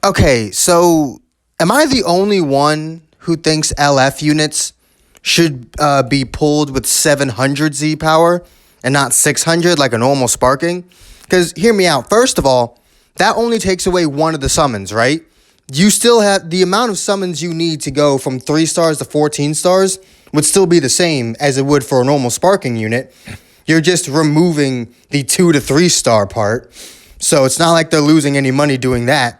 Okay, so am I the only one who thinks LF units should be pulled with 700 Z power and not 600 like a normal sparking? Because hear me out. First of all, that only takes away one of the summons, right? You still have the amount of summons you need to go from 3 stars to 14 stars would still be the same as it would for a normal sparking unit. You're just removing the 2 to 3 star part. So it's not like they're losing any money doing that.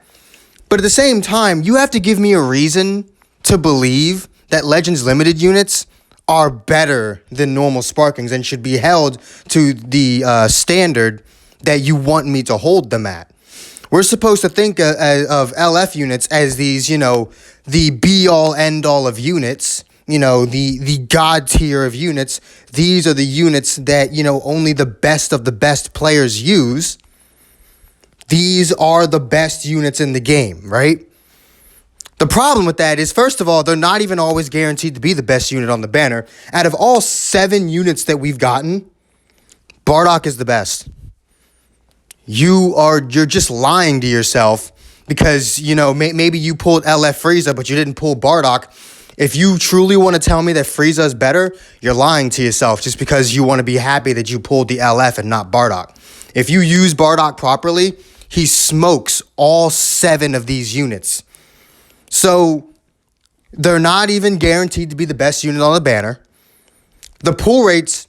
But at the same time, you have to give me a reason to believe that Legends Limited units are better than normal Sparkings and should be held to the standard that you want me to hold them at. We're supposed to think of LF units as these, the be-all, end-all of units, the god tier of units. These are the units that, only the best of the best players use. These are the best units in the game, right? The problem with that is, first of all, they're not even always guaranteed to be the best unit on the banner. Out of all 7 units that we've gotten, Bardock is the best. You're just lying to yourself because, maybe you pulled LF Frieza, but you didn't pull Bardock. If you truly want to tell me that Frieza is better, you're lying to yourself just because you want to be happy that you pulled the LF and not Bardock. If you use Bardock properly, he smokes all 7 of these units. So they're not even guaranteed to be the best unit on the banner. The pull rates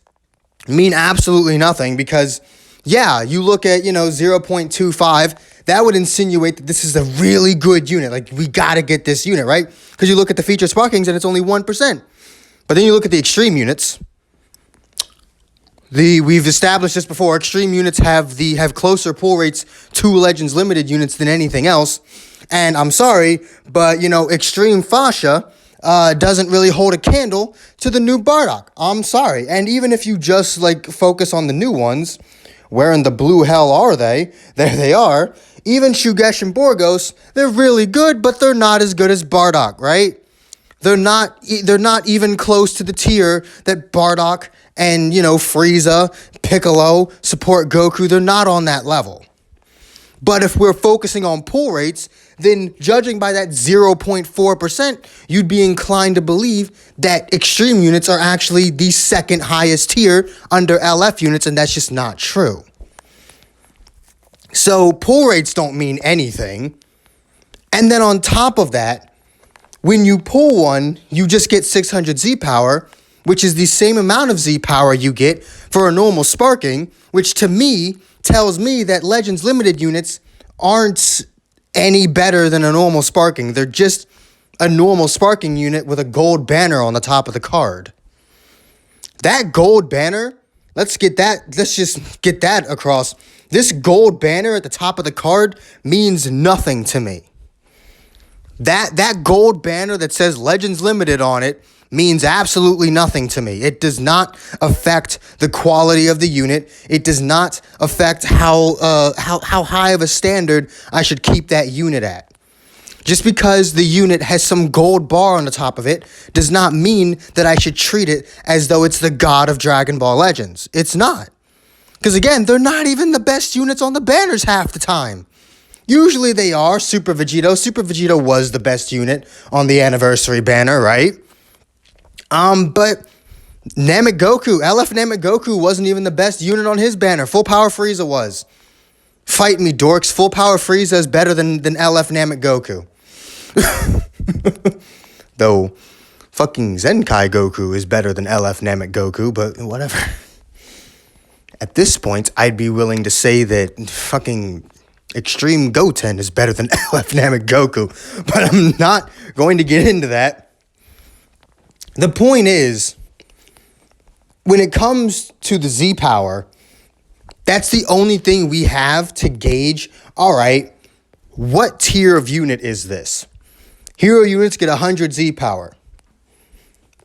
mean absolutely nothing because, you look at, 0.25, that would insinuate that this is a really good unit. Like, we got to get this unit, right? Because you look at the feature sparkings and it's only 1%. But then you look at the extreme units. We've established this before. Extreme units have closer pull rates to Legends Limited units than anything else. And I'm sorry, but Extreme Fascia doesn't really hold a candle to the new Bardock. I'm sorry. And even if you just focus on the new ones, where in the blue hell are they? There they are. Even Shugesh and Borgos, they're really good, but they're not as good as Bardock, right? They're not even close to the tier that Bardock and, Frieza, Piccolo, support Goku. They're not on that level. But if we're focusing on pull rates, then judging by that 0.4%, you'd be inclined to believe that extreme units are actually the second highest tier under LF units, and that's just not true. So pull rates don't mean anything. And then on top of that, when you pull one, you just get 600 Z power, which is the same amount of Z power you get for a normal sparking, which to me tells me that Legends Limited units aren't any better than a normal sparking. They're just a normal sparking unit with a gold banner on the top of the card. That gold banner, let's just get that across. This gold banner at the top of the card means nothing to me. That gold banner that says Legends Limited on it means absolutely nothing to me. It does not affect the quality of the unit. It does not affect how high of a standard I should keep that unit at. Just because the unit has some gold bar on the top of it does not mean that I should treat it as though it's the god of Dragon Ball Legends. It's not. Because again, they're not even the best units on the banners half the time. Usually they are. Super Vegito. Super Vegito was the best unit on the anniversary banner, right? But Namek Goku, LF Namek Goku wasn't even the best unit on his banner. Full Power Frieza was. Fight me, dorks. Full Power Frieza is better than LF Namek Goku. Though, fucking Zenkai Goku is better than LF Namek Goku, but whatever. At this point, I'd be willing to say that fucking Extreme Goten is better than LF Namek Goku, but I'm not going to get into that. The point is, when it comes to the Z power, that's the only thing we have to gauge, all right, what tier of unit is this? Hero units get 100 Z power.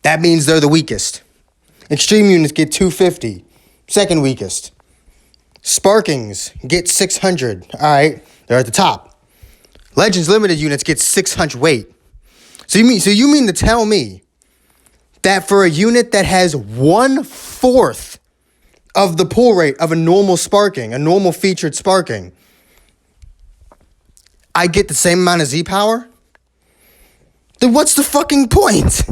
That means they're the weakest. Extreme units get 250, second weakest. Sparkings get 600, all right, they're at the top. Legends Limited units get 600, wait. So you mean to tell me that for a unit that has 1/4 of the pull rate of a normal sparking, a normal featured sparking, I get the same amount of Z power, then what's the fucking point?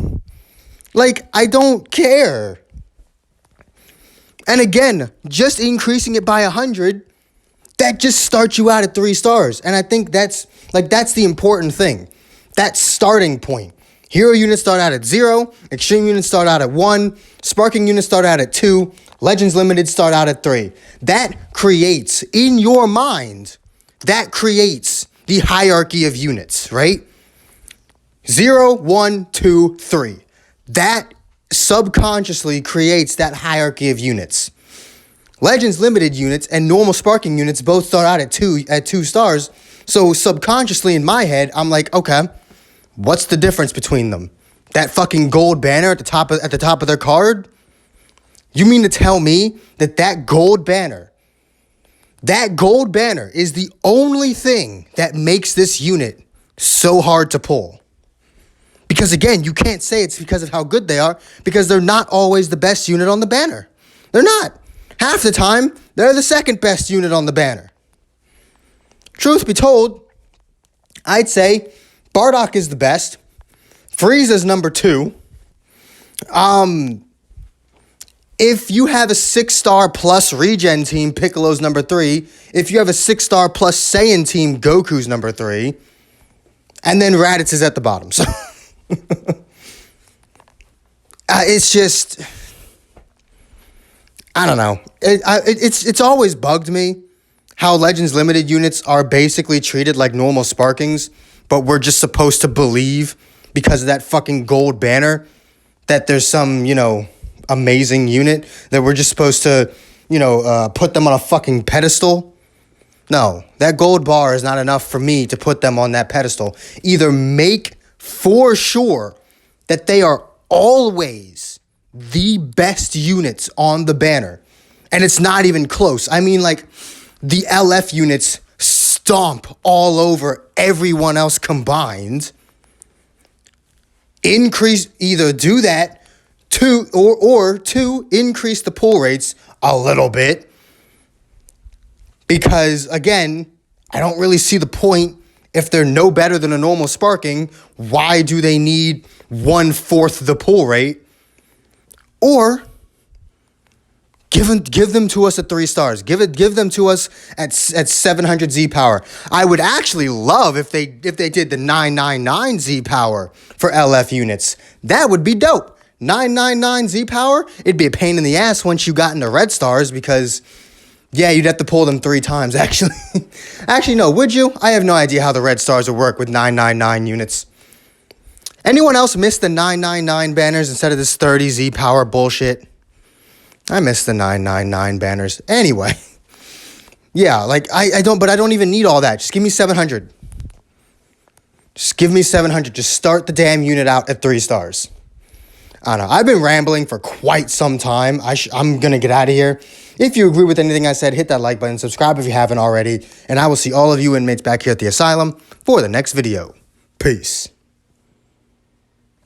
Like, I don't care. And again, just increasing it by 100, that just starts you out at 3 stars. And I think that's the important thing. That starting point. Hero units start out at 0, Extreme units start out at 1, Sparking units start out at 2, Legends Limited start out at 3. That creates, in your mind, that creates the hierarchy of units, right? 0, 1, 2, 3. That subconsciously creates that hierarchy of units. Legends Limited units and normal Sparking units both start out at 2 stars. So subconsciously in my head, I'm like, okay, what's the difference between them? That fucking gold banner at the top of their card? You mean to tell me that gold banner is the only thing that makes this unit so hard to pull? Because again, you can't say it's because of how good they are, because they're not always the best unit on the banner. They're not. Half the time, they're the second best unit on the banner. Truth be told, I'd say Bardock is the best. Frieza's number 2. If you have a 6-star plus regen team, Piccolo's number 3. If you have a 6-star plus Saiyan team, Goku's number 3. And then Raditz is at the bottom. So it's just, I don't know. It's always bugged me how Legends Limited units are basically treated like normal Sparkings, but we're just supposed to believe because of that fucking gold banner that there's some, amazing unit that we're just supposed to, put them on a fucking pedestal. No, that gold bar is not enough for me to put them on that pedestal. Either make for sure that they are always the best units on the banner, and it's not even close. I mean, like, the LF units stomp all over everyone else combined. Either do that, or increase the pull rates a little bit. Because, again, I don't really see the point. If they're no better than a normal Sparking, why do they need 1/4 the pull rate? Or give them to us at 3 stars. Give them to us at 700 Z power. I would actually love if they did the 999 Z power for LF units. That would be dope. 999 Z power. It'd be a pain in the ass once you got into red stars because, yeah, you'd have to pull them 3 times, actually. Actually, no, would you? I have no idea how the red stars would work with 999 units. Anyone else miss the 999 banners instead of this 30 Z power bullshit? I miss the 999 banners. Anyway. Yeah, like, I don't even need all that. Just give me 700. Just give me 700. Just start the damn unit out at 3 stars. I don't know. I've been rambling for quite some time. I'm going to get out of here. If you agree with anything I said, hit that like button, subscribe if you haven't already, and I will see all of you inmates back here at the asylum for the next video. Peace.